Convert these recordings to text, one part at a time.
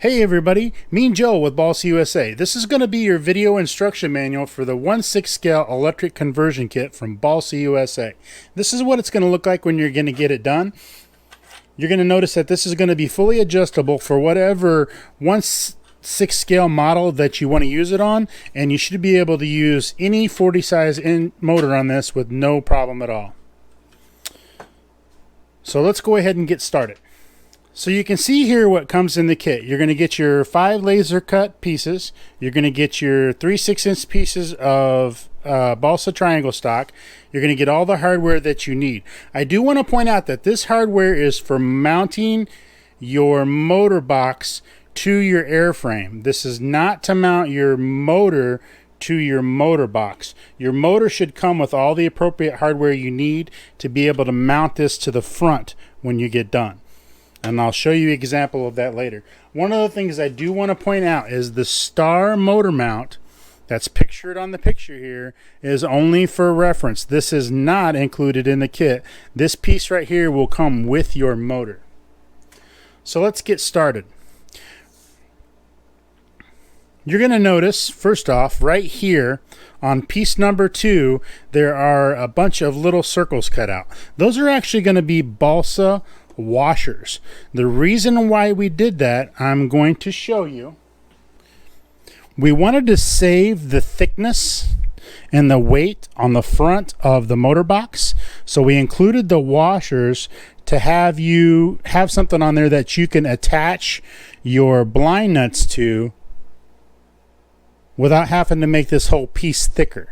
Hey everybody, me and Joe with Balsa USA. This is going to be your video instruction manual for the 1/6 scale electric conversion kit from Balsa USA. This is what it's going to look like when you're going to get it done. You're going to notice that this is going to be fully adjustable for whatever 1/6 scale model that you want to use it on, and you should be able to use any 40 size motor on this with no problem at all. So let's go ahead and get started. So you can see here what comes in the kit. You're going to get your 5 laser cut pieces. You're going to get your 3 6-inch pieces of balsa triangle stock. You're going to get all the hardware that you need. I do want to point out that this hardware is for mounting your motor box to your airframe. This is not to mount your motor to your motor box. Your motor should come with all the appropriate hardware you need to be able to mount this to the front when you get done. And I'll show you an example of that later. One of the things I do want to point out is the star motor mount that's pictured on the picture here is only for reference. This is not included in the kit. This piece right here will come with your motor. So let's get started. You're going to notice, first off, right here on piece number 2, there are a bunch of little circles cut out. Those are actually going to be balsa washers. The reason why we did that, I'm going to show you. We wanted to save the thickness and the weight on the front of the motor box, so we included the washers to have you have something on there that you can attach your blind nuts to without having to make this whole piece thicker.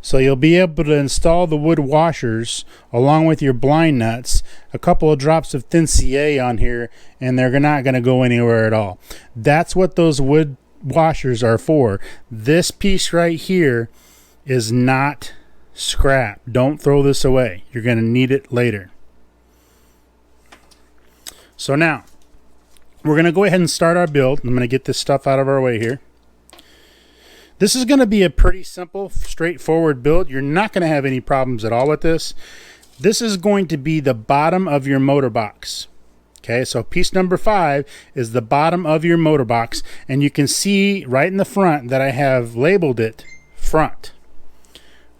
So you'll be able to install the wood washers along with your blind nuts, a couple of drops of thin CA on here, and they're not going to go anywhere at all. That's what those wood washers are for. This piece right here is not scrap. Don't throw this away. You're going to need it later. So now, we're going to go ahead and start our build. I'm going to get this stuff out of our way here. This is going to be a pretty simple, straightforward build. You're not going to have any problems at all with this. This is going to be the bottom of your motor box. Okay, so piece number 5 is the bottom of your motor box, and you can see right in the front that I have labeled it front.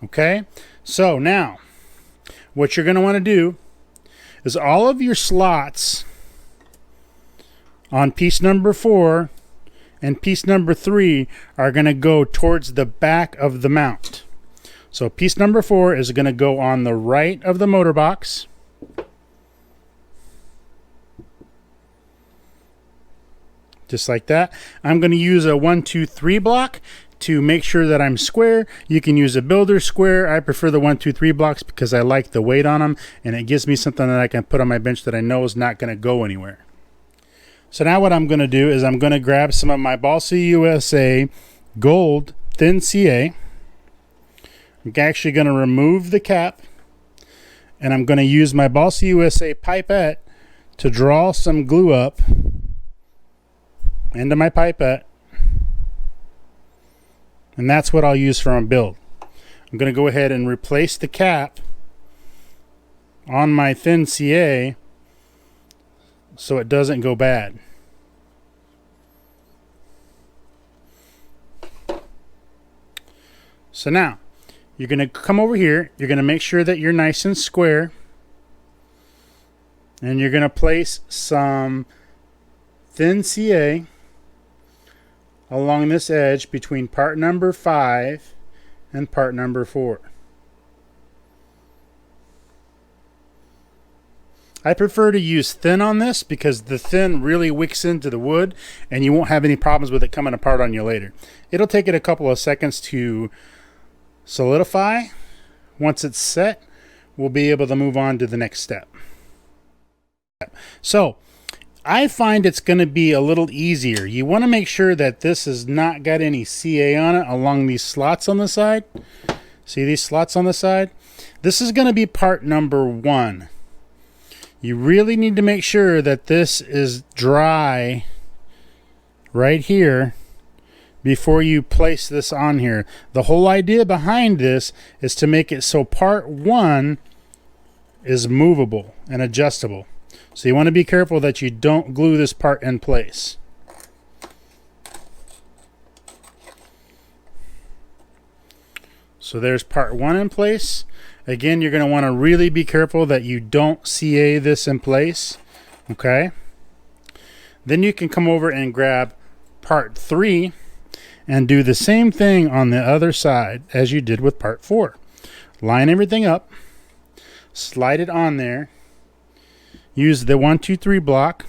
Okay, so now what you're going to want to do is all of your slots on piece number 4 and piece number 3 are going to go towards the back of the mount. So piece number 4 is going to go on the right of the motor box. Just like that. I'm going to use a 1, 2, 3 block to make sure that I'm square. You can use a builder square. I prefer the 1, 2, 3 blocks because I like the weight on them, and it gives me something that I can put on my bench that I know is not going to go anywhere. So now what I'm going to do is I'm going to grab some of my Balsa USA gold thin CA. I'm actually going to remove the cap, and I'm going to use my Balsa USA pipette to draw some glue up into my pipette, and that's what I'll use for my build. I'm going to go ahead and replace the cap on my thin CA so it doesn't go bad. So now you're going to come over here, you're going to make sure that you're nice and square, and you're going to place some thin CA along this edge between part number 5 and part number 4. I prefer to use thin on this because the thin really wicks into the wood and you won't have any problems with it coming apart on you later. It'll take it a couple of seconds to solidify. Once it's set, we'll be able to move on to the next step. So I find it's going to be a little easier. You want to make sure that this has not got any CA on it along these slots on the side. See these slots on the side? This is going to be part number 1. You really need to make sure that this is dry right here before you place this on here. The whole idea behind this is to make it so part 1 is movable and adjustable. So you want to be careful that you don't glue this part in place. So there's part 1 in place. Again, you're going to want to really be careful that you don't CA this in place. Okay. Then you can come over and grab part 3 and do the same thing on the other side as you did with part 4. Line everything up, slide it on there, use the 1, 2, 3 block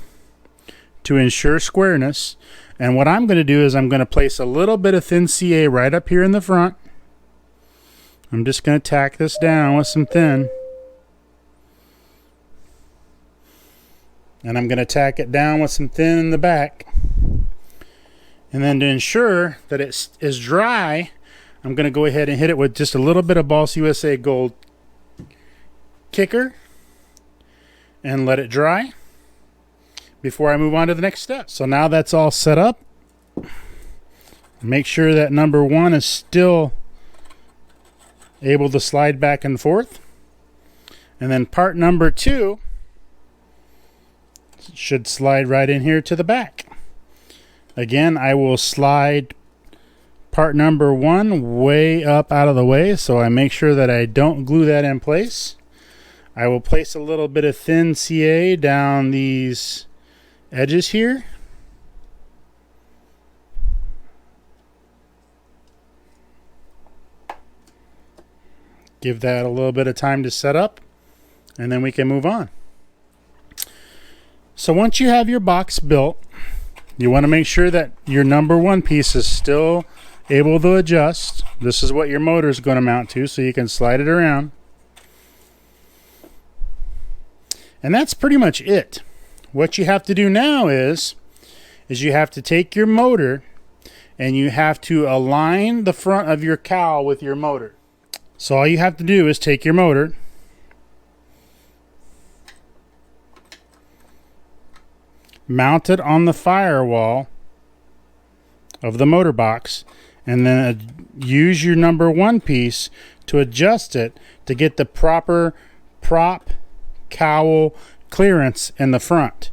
to ensure squareness. And what I'm going to do is I'm going to place a little bit of thin CA right up here in the front. I'm just going to tack this down with some thin. And I'm going to tack it down with some thin in the back. And then to ensure that it is dry, I'm going to go ahead and hit it with just a little bit of Balsa USA Gold Kicker and let it dry before I move on to the next step. So now that's all set up. Make sure that number 1 is still able to slide back and forth. And then part number 2 should slide right in here to the back. Again, I will slide part number 1 way up out of the way, so I make sure that I don't glue that in place. I will place a little bit of thin CA down these edges here. Give that a little bit of time to set up, and then we can move on. So once you have your box built, you want to make sure that your number 1 piece is still able to adjust. This is what your motor is going to mount to, so you can slide it around. And that's pretty much it. What you have to do now is you have to take your motor and you have to align the front of your cowl with your motor. So all you have to do is take your motor, mount it on the firewall of the motor box, and then use your number 1 piece to adjust it to get the proper prop cowl clearance in the front.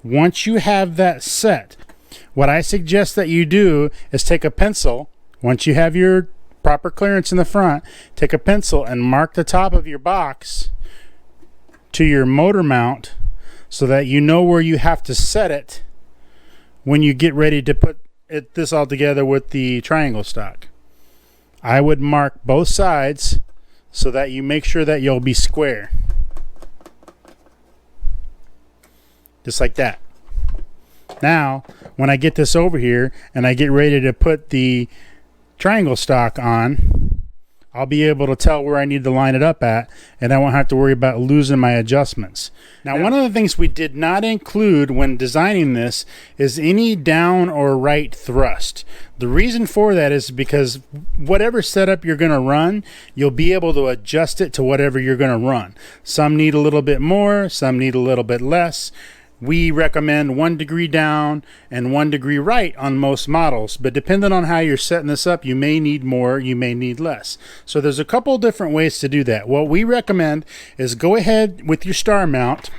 Once you have that set, what I suggest that you do is take a pencil. Once you have your proper clearance in the front, take a pencil and mark the top of your box to your motor mount so that you know where you have to set it when you get ready to put this all together with the triangle stock. I would mark both sides so that you make sure that you'll be square. Just like that. Now, when I get this over here and I get ready to put the triangle stock on, I'll be able to tell where I need to line it up at, and I won't have to worry about losing my adjustments. Now, one of the things we did not include when designing this is any down or right thrust. The reason for that is because whatever setup you're going to run, you'll be able to adjust it to whatever you're going to run. Some need a little bit more, some need a little bit less. We recommend 1 degree down and 1 degree right on most models, but depending on how you're setting this up, you may need more, you may need less. So there's a couple different ways to do that. What we recommend is go ahead with your star mount.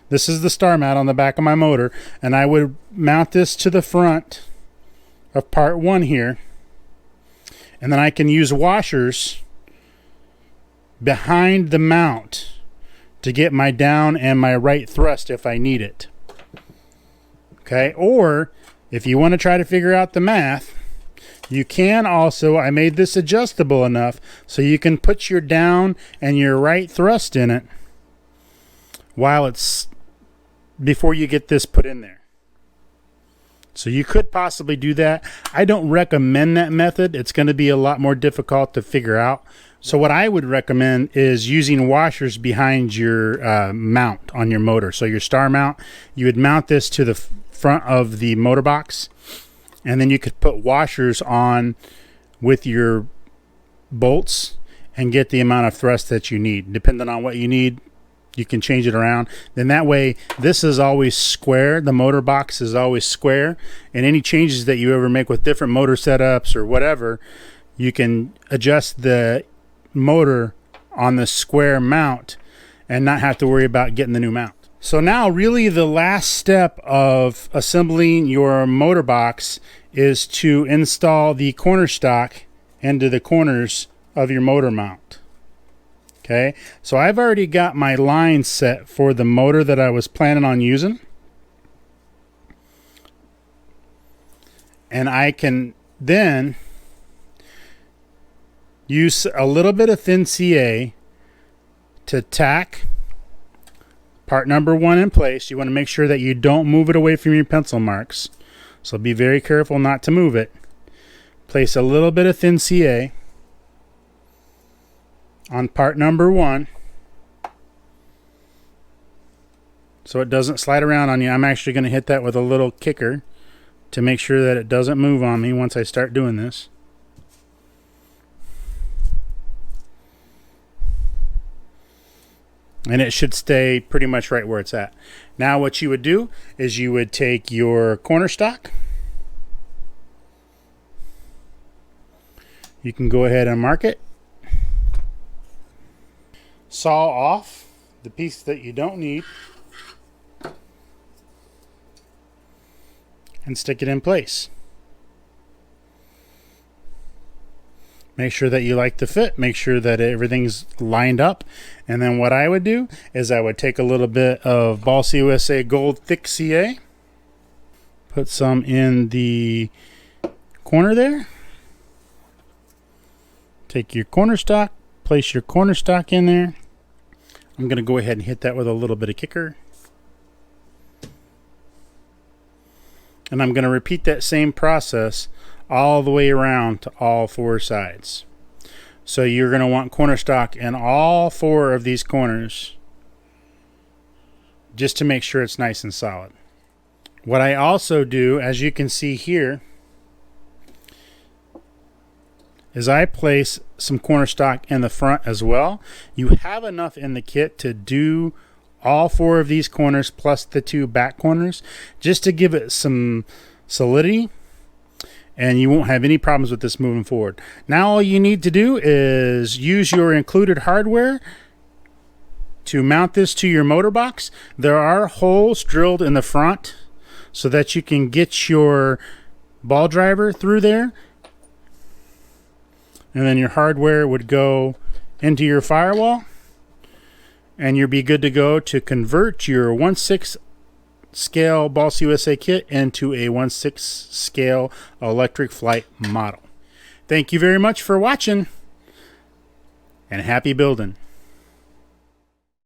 This is the star mount on the back of my motor, and I would mount this to the front of part 1 here, and then I can use washers behind the mount to get my down and my right thrust if I need it. Okay, or if you want to try to figure out the math, you can also, I made this adjustable enough so you can put your down and your right thrust in it while it's, before you get this put in there. So you could possibly do that. I don't recommend that method. It's going to be a lot more difficult to figure out. So what I would recommend is using washers behind your mount on your motor. So your star mount, you would mount this to the front of the motor box, and then you could put washers on with your bolts and get the amount of thrust that you need. Depending on what you need, you can change it around. Then that way, this is always square. The motor box is always square, and any changes that you ever make with different motor setups or whatever, you can adjust the motor on the square mount and not have to worry about getting the new mount. So now really the last step of assembling your motor box is to install the corner stock into the corners of your motor mount. Okay, so I've already got my line set for the motor that I was planning on using. And I can then use a little bit of thin CA to tack part number 1 in place. You want to make sure that you don't move it away from your pencil marks. So be very careful not to move it. Place a little bit of thin CA on part number 1 so it doesn't slide around on you. I'm actually going to hit that with a little kicker to make sure that it doesn't move on me once I start doing this. And it should stay pretty much right where it's at. Now what you would do is you would take your corner stock. You can go ahead and mark it. Saw off the piece that you don't need and stick it in place. Make sure that you like the fit. Make sure that everything's lined up. And then what I would do is I would take a little bit of Balsa USA Gold Thick CA, put some in the corner there. Take your corner stock, place your corner stock in there. I'm going to go ahead and hit that with a little bit of kicker. And I'm going to repeat that same process all the way around to all 4 sides. So you're going to want corner stock in all 4 of these corners just to make sure it's nice and solid. What I also do, as you can see here, is I place some corner stock in the front as well. You have enough in the kit to do all 4 of these corners plus the 2 back corners just to give it some solidity, and you won't have any problems with this moving forward. Now all you need to do is use your included hardware to mount this to your motor box. There are holes drilled in the front so that you can get your ball driver through there. And then your hardware would go into your firewall, and you'll be good to go to convert your 1/6 scale Balsa USA kit into a 1/6 scale electric flight model. Thank you very much for watching, and happy building.